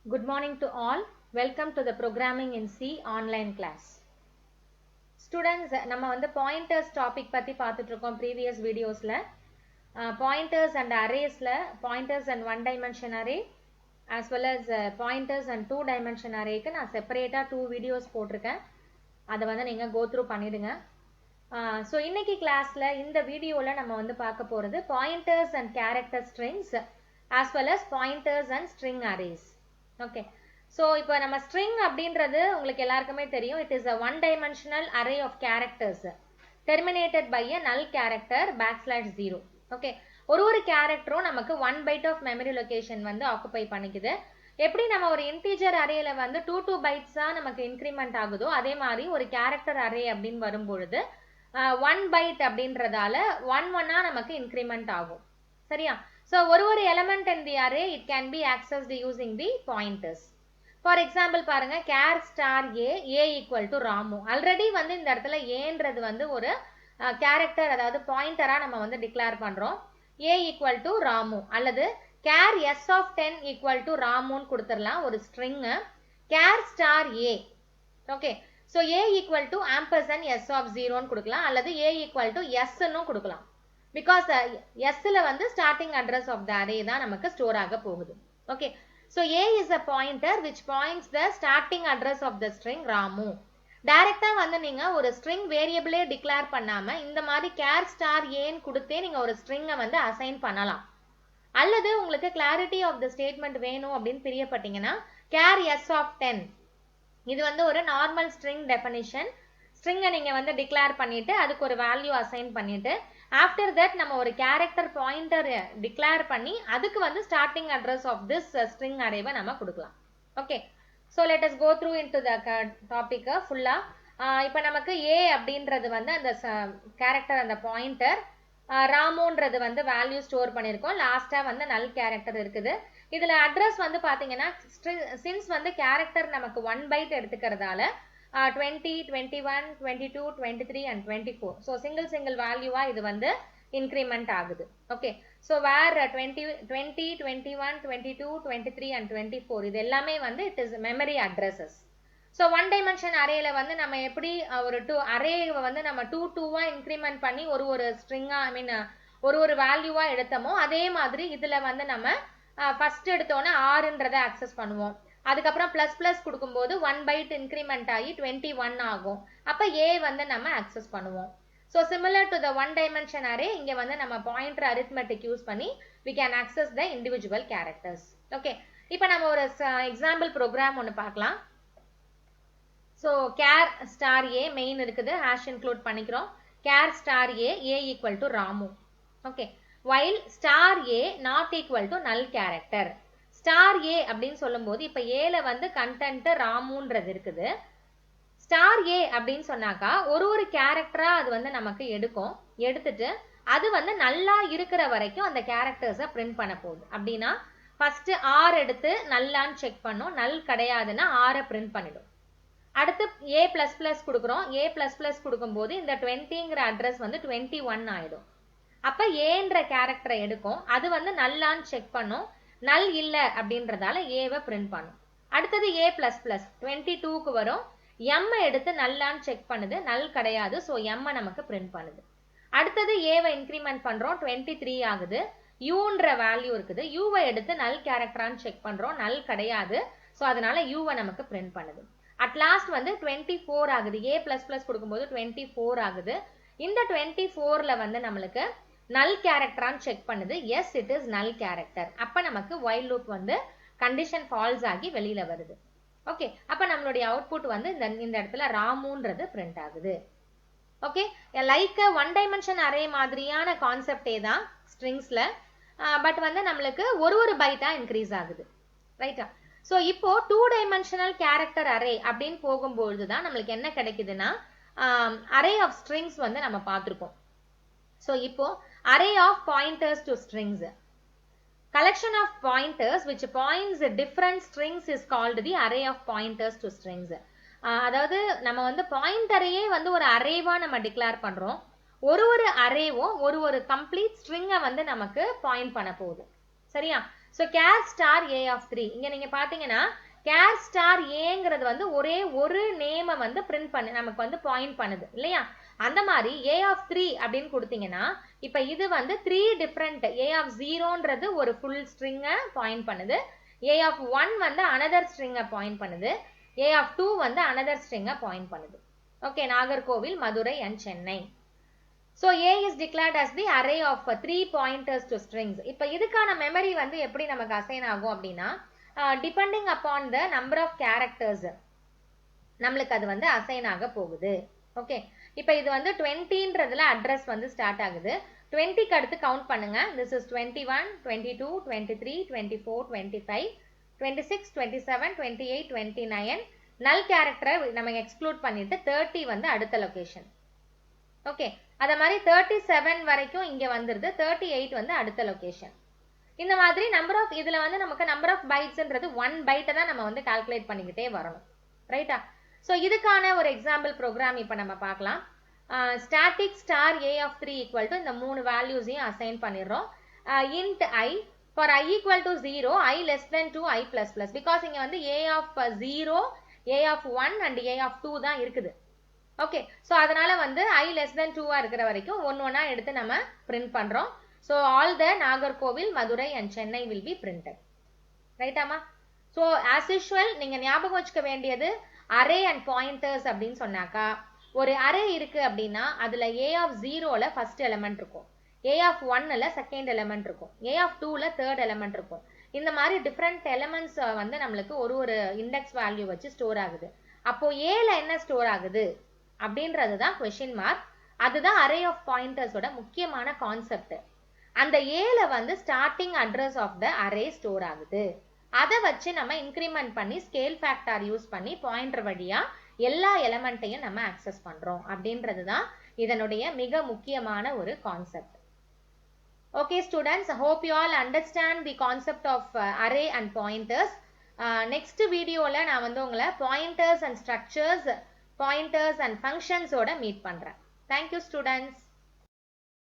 Good morning to all. Welcome to the Programming in C online class. Students, நம்ம வந்து pointers topic பத்தி பார்த்துட்டு இருக்கோம் previous videosல. Pointers and arraysல pointers and one dimension array as well as pointers and two dimension arrayக்கு நான் செப்பரேட்டா 2 videos போட்டிருக்கேன். அதை வந்து நீங்க go through பண்ணிடுங்க. ஸோ இன்னைக்கு கிளாஸ்ல இந்த வீடியோல நம்ம வந்து பார்க்க போறது pointers and character strings as well as pointers and string arrays. Okay, so இப்போ நம்ம ஸ்ட்ரிங் அப்படின்றது உங்களுக்கு எல்லாருக்குமே தெரியும். It is a one dimensional array of characters terminated by a null character /0. Okay, ஒரு கேரக்டரும் நமக்கு 1 byte ஆஃப் மெமரி லொகேஷன் வந்து ஆக்குபை பண்ணிக்குது. எப்படி நம்ம ஒரு இன்டீஜர் அரேல வந்து 2 bytes நமக்கு இன்க்ரிமெண்ட் ஆகுதோ அதே மாதிரி ஒரு கேரக்டர் அரே அப்படின்னு வரும்பொழுது 1 byte அப்படின்றதால 1 நமக்கு இன்க்ரிமெண்ட் ஆகும். சரியா? So ஒரு element in the array it can be accessed using the pointers. For example பாருங்க, char star a equal to Ramu. Already வந்து இந்த இடத்துல ஏன்றது வந்து ஒரு கேரக்டர், அதாவது பாயிண்டரா நம்ம வந்து டிக்ளேர் பண்றோம். a equal to Ramu அல்லது char s of 10 equal to Ramuன்னு கொடுத்துடலாம் ஒரு string. char star a. Okay, so a equal to ampersand s of 0ன்னு கொடுக்கலாம் அல்லது a equal to s ன்னு கொடுக்கலாம். Because S வந்து starting address of the array தான் நமக்கு ஸ்டோர் ஆக போகுது. Okay, so A is a pointer which points the starting address of the string Ramu. டைரக்டா வந்து நீங்க ஒரு string variable டிக்ளேர் பண்ணாம இந்த மாதிரி char star aன்னு கொடுத்தே நீங்க ஒரு string வந்து அசைன் பண்ணலாம். அல்லது உங்களுக்கு clarity of the statement வேணும் அப்படின்னு பிரியப்பட்டீங்கன்னா char s of 10 இது வந்து ஒரு நார்மல் string definition. ஸ்ட்ரிங்கை நீங்க வந்து டிக்ளேர் பண்ணிட்டு அதுக்கு ஒரு வேல்யூ அசைன் பண்ணிட்டு ஆஃப்டர் தட் நம்ம ஒரு கேரக்டர் பாயிண்டர் டிக்ளேர் பண்ணி அதுக்கு வந்து starting address of this string அரேவை நம்ம கொடுக்கலாம். Okay, so let us go through into the topic ஃபுல்லா. இப்போ நமக்கு ஏ அப்படின்றது வந்து அந்த கேரக்டர், அந்த பாயிண்டர், ராமுன்றது வந்து வேல்யூ ஸ்டோர் பண்ணியிருக்கோம். லாஸ்டா வந்து நல் கேரக்டர் இருக்குது. இதுல அட்ரஸ் வந்து பாத்தீங்கன்னா சின்ஸ் வந்து கேரக்டர் நமக்கு 1 byte எடுத்துக்கிறதால 20, 21, 22, 23 and 24. So single value இது வந்து increment ஆகுது. Okay, so where 20, 21, 22, 23 and 24 இது எல்லாமே வந்து it is memory addresses. So one dimension arrayல வந்து நம்ம எப்படி ஒரு array வந்து நம்ம 2 increment பண்ணி ஒரு string I mean ஒரு வேல்யூவா எடுத்தோமோ அதே மாதிரி இதுல வந்து நம்ம first எடுத்தோன்னா rன்றதை access பண்ணுவோம். அதுக்கப்புறம் பிளஸ் கொடுக்கும்போது 1 byte இன்க்ரிமெண்ட் ஆகி 21 ஆகும். அப்ப a வந்து நம்ம அக்சஸ் பண்ணுவோம். So similar to the one dimension array இங்க வந்து நம்ம பாயிண்டர் அரித்மெட்டிக் யூஸ் பண்ணி we can access the individual characters. Okay, இப்போ நம்ம ஒரு எக்ஸாம்பிள் ப்ரோக்ராம் ஒன்று பார்க்கலாம். So char star a main இருக்குது, ஹேஷ் இன்க்ளூட் பண்ணிக்கிறோம். char star a equal to Ramu. Okay, while star a not equal to null character. Star a அப்படின்னு சொல்லும் போது இப்ப ஏல வந்து கண்டென்ட் ராமுன்றது இருக்குது. ஸ்டார் ஏ அப்படின்னு சொன்னாக்கா ஒரு கேரக்டரா அது வந்து நமக்கு எடுத்துட்டு அது வந்து நல்லா இருக்கிற வரைக்கும் அந்த கேரக்டர்ஸை பிரிண்ட் பண்ண போகுது. அப்படின்னா ஃபர்ஸ்ட் ஆர் எடுத்து நல்லான்னு செக் பண்ணும், நல் கிடையாதுன்னா ஆரை பிரிண்ட் பண்ணிடும். அடுத்து ஏ பிளஸ் பிளஸ் கொடுக்குறோம். ஏ பிளஸ் பிளஸ் கொடுக்கும்போது இந்த 20ங்கிற அட்ரஸ் வந்து 21 ஆயிடும். அப்ப ஏன்ற கேரக்டரை எடுக்கும், அது வந்து நல்லான்னு செக் பண்ணும், நல் இல்ல அப்படின்றதால ஏவை பிரிண்ட் பண்ணும். அடுத்தது ஏ பிளஸ் பிளஸ் 22க்கு வரும், எம் எடுத்து நல்லான்னு செக் பண்ணுது, நல் கிடையாது, ஸோ எம் நமக்கு பிரிண்ட் பண்ணுது. அடுத்தது ஏவை இன்க்ரிமெண்ட் பண்றோம், 23 ஆகுது, யூன்ற வேல்யூ இருக்குது, யூவை எடுத்து நல் கேரக்டரான்னு செக் பண்றோம், நல் கிடையாது, ஸோ அதனால யூவை நமக்கு பிரிண்ட் பண்ணுது. அட் லாஸ்ட் வந்து 24 ஆகுது, ஏ பிளஸ் பிளஸ் கொடுக்கும்போது 24 ஆகுது. இந்த 24ல வந்து நம்மளுக்கு நல் கேரக்டரான்னு செக் பண்ணுது, எஸ் இட் இஸ் நல் கேரக்டர். அப்ப நமக்கு while loop வந்து கண்டிஷன் ஃபால்ஸ் ஆகி வெளியில வருது. ஓகே, அப்ப நம்மளுடைய அவுட்புட் வந்து இந்த இடத்துல ராமுன்றது பிரிண்ட் ஆகுது. Okay, like one dimension array மாதிரியான கான்செப்டே தான் ஸ்ட்ரிங்ஸ்ல, பட் வந்து நம்மளுக்கு ஒரு பைட்டா இன்க்ரீஸ் ஆகுது. ரைட்டா? ஸோ இப்போ 2 டைமென்ஷனல் கேரக்டர் அரே அப்படின்னு போகும்போது தான் நம்மளுக்கு என்ன கிடைக்குதுன்னா அரே ஆஃப் ஸ்ட்ரிங்ஸ் வந்து நம்ம பார்த்துருக்கோம். ஸோ இப்போ array of pointers to strings. Collection of pointers which points different strings is called the array of pointers to strings. அதாவது நம்ம வந்து பாயிண்டரையே வந்து ஒரு அரேவா நம்ம டிக்ளேர் பண்றோம். ஒரு அரேவும் ஒரு கம்ப்ளீட் ஸ்ட்ரிங்கை வந்து நமக்கு பாயிண்ட் பண்ண போகுது. சரியா? So char star a of 3 இங்க நீங்க பாத்தீங்கன்னா கேர் ஸ்டார் ஏங்கிறது வந்து ஒரே ஒரு நேமை வந்து பிரிண்ட் பண்ணு நமக்கு வந்து பாயிண்ட் பண்ணுது இல்லையா? அந்த மாதிரி ஏ ஆஃப் 3 அப்படின்னு கொடுத்தீங்கன்னா இப்ப இது வந்து 3 டிஃப்ரெண்ட் ஏ ஆஃப் 0ன்றது ஒரு ஃபுல் ஸ்ட்ரிங்கை பாயிண்ட் பண்ணுது, ஏ ஆஃப் 1 வந்து அனதர் ஸ்ட்ரிங்கை பாயிண்ட் பண்ணுது, ஏ ஆஃப் 2 வந்து அனதர் ஸ்ட்ரிங்கை பாயிண்ட் பண்ணுது. Okay, Nagercoil, Madurai and Chennai. So A is declared as the array of 3 pointers to strings. இப்ப இதுக்கான மெமரி வந்து எப்படி நமக்கு அசைன் ஆகும் அப்படின்னா depending upon the number of characters நம்மளுக்கு அது வந்து அசைன் ஆக போகுது. ஓகே, இப்ப இது வந்து 20ன்றதுல அட்ரஸ் வந்து ஸ்டார்ட் ஆகுது. 20க்கு அடுத்து கவுண்ட் பண்ணுங்க. This is 21, 22, 23, 24, 25, 26, 27, 28, 29. நல் கேரக்டரை நம்ம எக்ஸ்க்ளூட் பண்ணிட்டு 30 வந்து அடுத்த லொகேஷன். ஓகே, அத மாதிரி 37 வரைக்கும் இங்க வந்துருது, 38 வந்து அடுத்த லொகேஷன். இந்த மாதிரி நம்பர் ஆஃப் இதுல வந்து நமக்கு நம்பர் ஆஃப் பைட்ஸ்ன்றது 1 பைட்டை தான் நம்ம வந்து கால்குலேட் பண்ணிக்கிட்டே வரணும். ரைட்டா? ஸோ இதுக்கான ஒரு எக்ஸாம்பிள் ப்ரோக்ராம் இப்போ நம்ம பார்க்கலாம். Static star a of 3 equal to இந்த 3 வேல்யூஸையும் அசைன் பண்ணிடுறோம். Int i for i equal to 0, i less than 2, i plus plus. Because இங்க வந்து a of 0, a of 1 and a of 2 தான் இருக்குது. ஓகே, ஸோ அதனால வந்து ஐ லெஸ் தென் 2 இருக்கிற வரைக்கும் ஒன்னா எடுத்து நம்ம பிரிண்ட் பண்றோம். So all the Nagercoil, Madurai and Chennai will be printed. ரைட்டாமா? ஸோ ஆஸ் யூஷுவல் நீங்க ஞாபகம் வச்சுக்க வேண்டியது அரே அண்ட் பாயிண்டர்ஸ் அப்படின்னு சொன்னாக்கா, ஒரு அரே இருக்கு அப்படின்னா அதுல ஏ ஆஃப் 0ல ஃபர்ஸ்ட் எலிமெண்ட் இருக்கும், ஏ ஆஃப் 1ல செகண்ட் எலிமெண்ட் இருக்கும், ஏ ஆஃப் 2ல தேர்ட் எலிமெண்ட் இருக்கும். இந்த மாதிரி டிஃப்ரெண்ட் எலிமெண்ட்ஸ் வந்து நம்மளுக்கு ஒரு இண்டெக்ஸ் வேல்யூ வச்சு ஸ்டோர் ஆகுது. அப்போ ஏல என்ன ஸ்டோர் ஆகுது அப்படின்றது தான் கொஸ்டின் மார்க். அதுதான் அரே ஆஃப் பாயிண்டர்ஸோட முக்கியமான கான்செப்ட். அந்த ஏல வந்து starting address of the array store ஆகுது. அதை வச்சு நம்ம இன்க்ரிமெண்ட் பண்ணி ஸ்கேல் ஃபேக்டர் யூஸ் பண்ணி பாயிண்டர் வழியா எல்லா எலிமெண்ட்டையும் நம்ம ஆக்சஸ் பண்றோம் அப்படின்றது தான் இதனுடைய மிக முக்கியமான ஒரு concept. Okay students, hope you all understand the concept of array and pointers. Next வீடியோல நான் வந்து உங்களை pointers and structures, pointers and ஃபங்க்ஷன்ஸோட மீட் பண்றேன். Thank you students.